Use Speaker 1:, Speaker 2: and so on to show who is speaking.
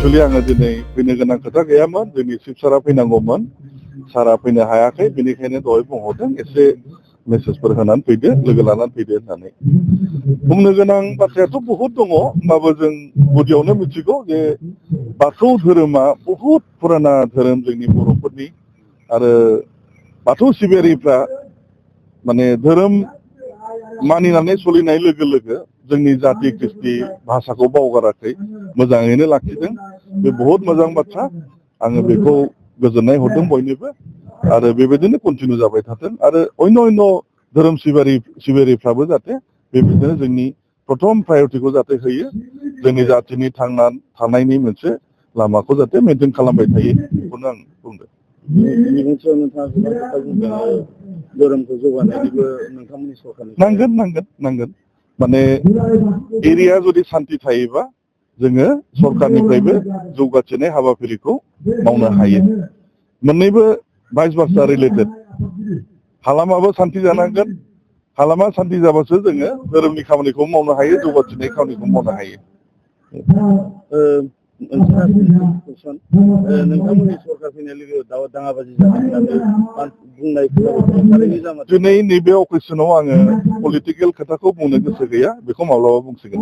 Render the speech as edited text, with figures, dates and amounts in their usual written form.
Speaker 1: actually आङो दिनै फैनो गोनां खोथा गैयामोन जोंनि चिफ सारा फैनांगौमोन सारा फैनो हायाखै बेनिखायनो दहाय बुंहरदों एसे मेसेजफोर होनानै फैदो लोगो लानानै फैदो होननानै बुंनो गोनां बाथ्रायाथ' बहुद दङ होमबाबो जों गुदियावनो मिथिगौ जे बाथौ धोरोमा बहुद पुराना धोरोम जोंनि बर'फोरनि आरो बाथौ सिबियारिफ्रा माने धोरोम मानिनानै सोलिनाय लोगो लोगो जोंनि जाति कृष्टि भाषाखौ बावगाराखै मोजाङैनो लाखिदों बे बहुत मोजां बाथ्रा आङो बेखौ गोजोननाय हरदों बयनिबो आरो बेबायदिनो कन्टिनिउ जाबाय थाथों आरो अन्य धोरोम सिबियारिफ्राबो जाहाथे बेबायदिनो जोंनि प्रथम प्रायरिटिखौ जाहाथे होयो जोंनि जातिनि थांनानै थानायनि मोनसे लामाखौ जाहाथे मेनटेन खालामबाय थायो बेखौनो आं बुंदों
Speaker 2: बिबुंथियाव नोंथाङा गोबां खोथा बुंदों धोरोमखौ जौगानायनिबो नोंथांमोननि सरकारनि
Speaker 1: नांगोन माने एरिया जुदि सान्ति थायोबा जोङो सरकारनिफ्रायबो जौगाथिनाय हाबाफारिखौ मावनो हायो मोननैबो भाइस भार्सा रिलेटेड हालामाबो सान्ति जानांगोन हालामा सान्ति जाबासो जोङो धोरोमनि खामानिखौ मावनो हायो जौगाथिनाय खामानिखौ मावनो हायो
Speaker 2: नोंथांमोननि सरकार फैनाय लोगो दाङाबाजि जादों होननानै बुंनाय
Speaker 1: दिनै नैबे अकेसनाव आङो पलिटिकेल खोथाखौ बुंनो गोसो गैया बेखौ माब्लाबा बुंसिगोन